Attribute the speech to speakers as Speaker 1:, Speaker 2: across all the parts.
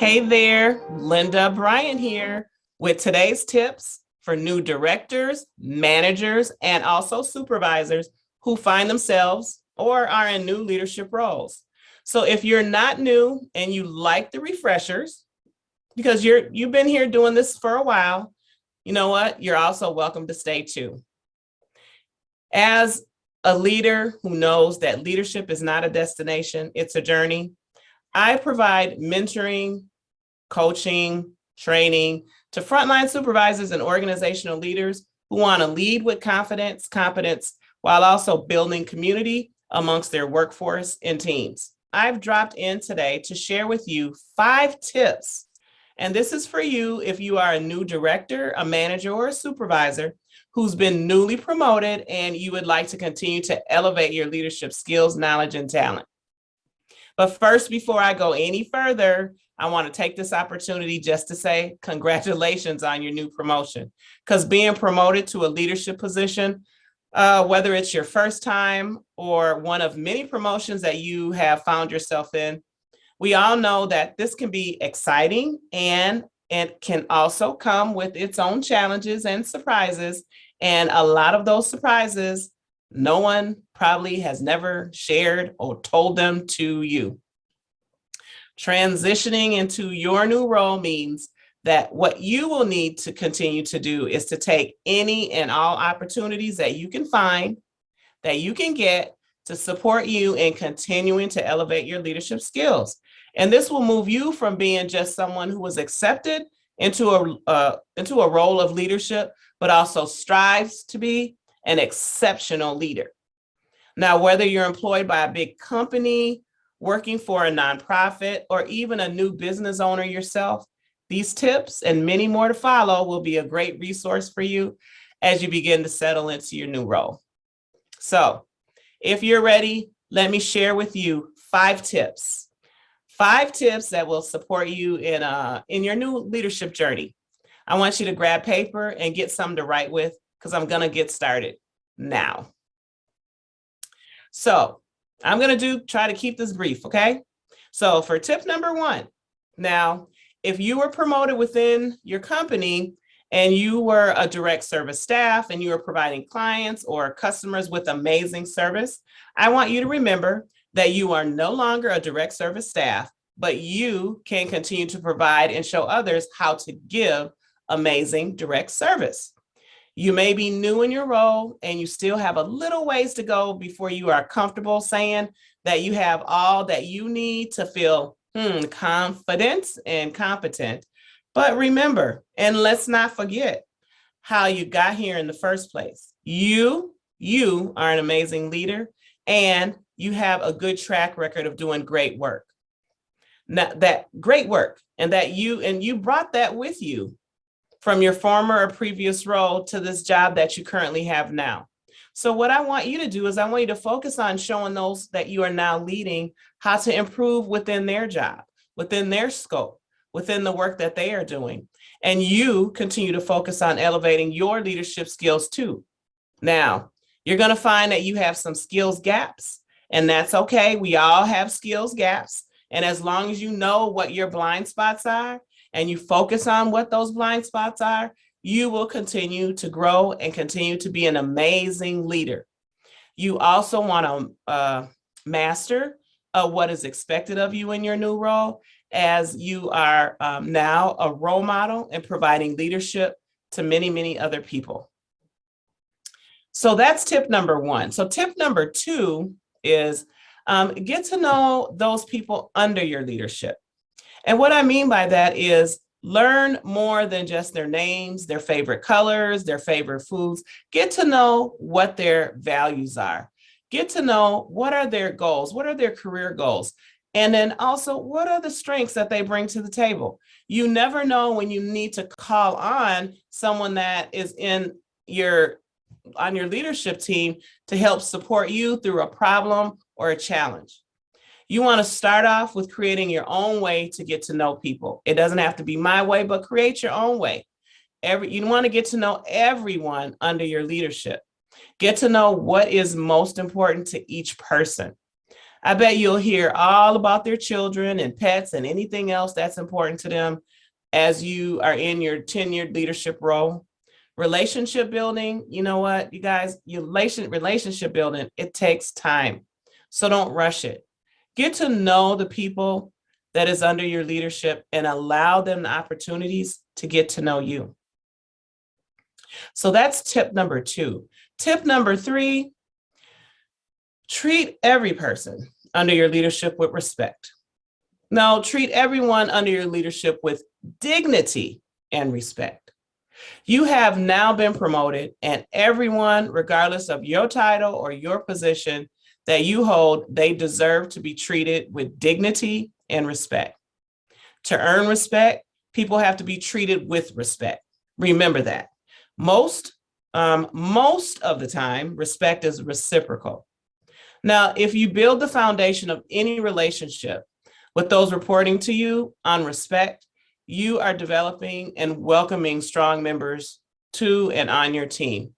Speaker 1: Hey there, Linda Bryant here with today's tips for new directors, managers, and also supervisors who find themselves or are in new leadership roles. So if you're not new and you like the refreshers, because you've been here doing this for a while, you know what? You're also welcome to stay too. As a leader who knows that leadership is not a destination, it's a journey, I provide mentoring, coaching, training to frontline supervisors and organizational leaders who want to lead with confidence, competence, while also building community amongst their workforce and teams. I've dropped in today to share with you 5 tips. And this is for you if you are a new director, a manager, or a supervisor who's been newly promoted and you would like to continue to elevate your leadership skills, knowledge, and talent. But first, before I go any further, I want to take this opportunity just to say congratulations on your new promotion, because being promoted to a leadership position, whether it's your first time or one of many promotions that you have found yourself in, we all know that this can be exciting and it can also come with its own challenges and surprises. And a lot of those surprises, no one probably has never shared or told them to you. Transitioning into your new role means that what you will need to continue to do is to take any and all opportunities that you can find, that you can get to support you in continuing to elevate your leadership skills. And this will move you from being just someone who was accepted into a role of leadership, but also strives to be an exceptional leader. Now, whether you're employed by a big company, working for a nonprofit, or even a new business owner yourself, these tips and many more to follow will be a great resource for you as you begin to settle into your new role. So if you're ready, let me share with you 5 tips. 5 tips that will support you in your new leadership journey. I want you to grab paper and get something to write with, because I'm going to get started now. So I'm going to try to keep this brief, okay? So for tip number 1, now, if you were promoted within your company and you were a direct service staff and you were providing clients or customers with amazing service, I want you to remember that you are no longer a direct service staff, but you can continue to provide and show others how to give amazing direct service. You may be new in your role and you still have a little ways to go before you are comfortable saying that you have all that you need to feel confident and competent. But remember, and let's not forget how you got here in the first place. You are an amazing leader and you have a good track record of doing great work. Now, that great work and that you brought that with you from your former or previous role to this job that you currently have now. So what I want you to do is I want you to focus on showing those that you are now leading how to improve within their job, within their scope, within the work that they are doing. And you continue to focus on elevating your leadership skills too. Now, you're going to find that you have some skills gaps, and that's okay. We all have skills gaps. And as long as you know what your blind spots are, and you focus on what those blind spots are, you will continue to grow and continue to be an amazing leader. You also want to master what is expected of you in your new role, as you are now a role model and providing leadership to many, many other people. So that's tip number 1. So tip number 2 is get to know those people under your leadership. And what I mean by that is learn more than just their names, their favorite colors, their favorite foods. Get to know what their values are. Get to know what are their goals, what are their career goals, and then also what are the strengths that they bring to the table. You never know when you need to call on someone that is on your leadership team to help support you through a problem or a challenge. You want to start off with creating your own way to get to know people. It doesn't have to be my way, but create your own way. You want to get to know everyone under your leadership. Get to know what is most important to each person. I bet you'll hear all about their children and pets and anything else that's important to them as you are in your tenured leadership role. Relationship building, you know what, you guys, relationship building, it takes time. So don't rush it. Get to know the people that is under your leadership and allow them the opportunities to get to know you. So that's tip number 2. Tip number 3, treat every person under your leadership with respect. Now, treat everyone under your leadership with dignity and respect. You have now been promoted, and everyone, regardless of your title or your position that you hold, they deserve to be treated with dignity and respect. To earn respect, people have to be treated with respect. Remember that. Most of the time, respect is reciprocal. Now, if you build the foundation of any relationship with those reporting to you on respect, you are developing and welcoming strong members to and on your team.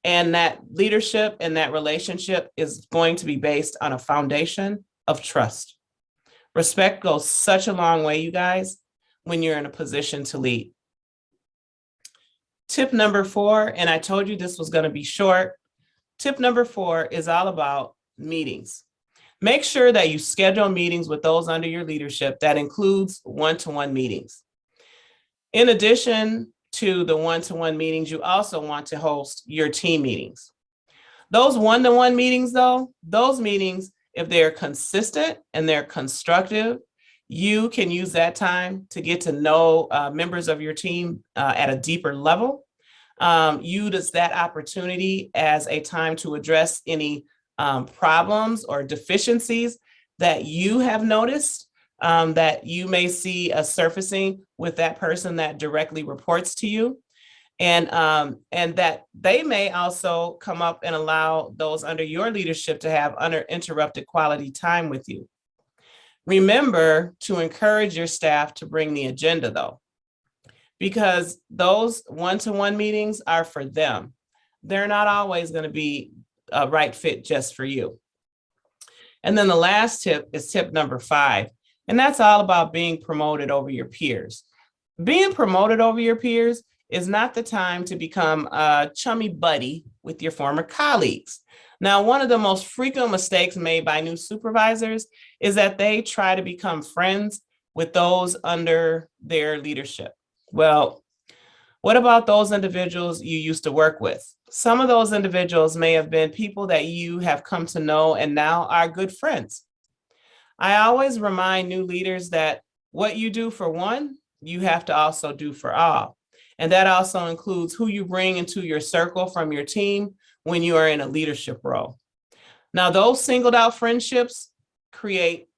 Speaker 1: And that leadership and that relationship is going to be based on a foundation of trust. Respect goes such a long way, you guys, when you're in a position to lead. Tip number 4, and I told you this was going to be short. Tip number 4 is all about meetings. Make sure that you schedule meetings with those under your leadership. That includes one-to-one meetings. In addition to the one-to-one meetings, you also want to host your team meetings. Those one-to-one meetings, though, those meetings, if they're consistent and they're constructive, you can use that time to get to know members of your team at a deeper level. Use that opportunity as a time to address any problems or deficiencies that you have noticed that you may see surfacing with that person that directly reports to you. And that they may also come up and allow those under your leadership to have uninterrupted quality time with you. Remember to encourage your staff to bring the agenda, though, because those one-to-one meetings are for them. They're not always going to be a right fit just for you. And then the last tip is tip number 5, and that's all about being promoted over your peers. Being promoted over your peers is not the time to become a chummy buddy with your former colleagues. Now, one of the most frequent mistakes made by new supervisors is that they try to become friends with those under their leadership. Well, what about those individuals you used to work with? Some of those individuals may have been people that you have come to know and now are good friends. I always remind new leaders that what you do for one, you have to also do for all. And that also includes who you bring into your circle from your team when you are in a leadership role. Now, those singled out friendships create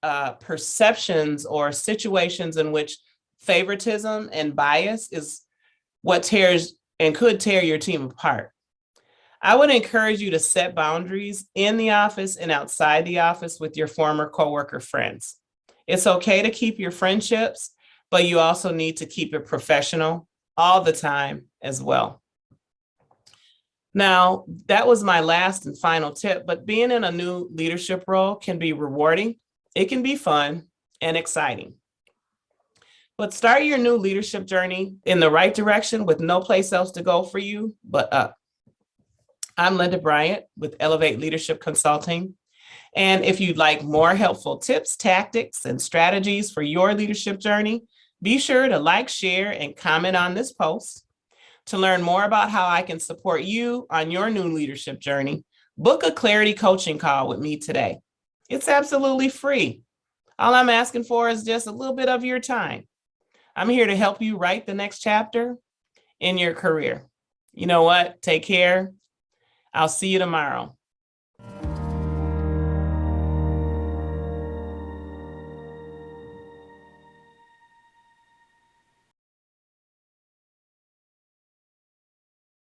Speaker 1: perceptions or situations in which favoritism and bias is what tears and could tear your team apart. I would encourage you to set boundaries in the office and outside the office with your former coworker friends. It's okay to keep your friendships, but you also need to keep it professional all the time as well. Now, that was my last and final tip, but being in a new leadership role can be rewarding. It can be fun and exciting. But start your new leadership journey in the right direction with no place else to go for you but up. I'm Linda Bryant with Elevate Leadership Consulting. And if you'd like more helpful tips, tactics, and strategies for your leadership journey, be sure to like, share, and comment on this post. To learn more about how I can support you on your new leadership journey, book a clarity coaching call with me today. It's absolutely free. All I'm asking for is just a little bit of your time. I'm here to help you write the next chapter in your career. You know what? Take care. I'll see you tomorrow.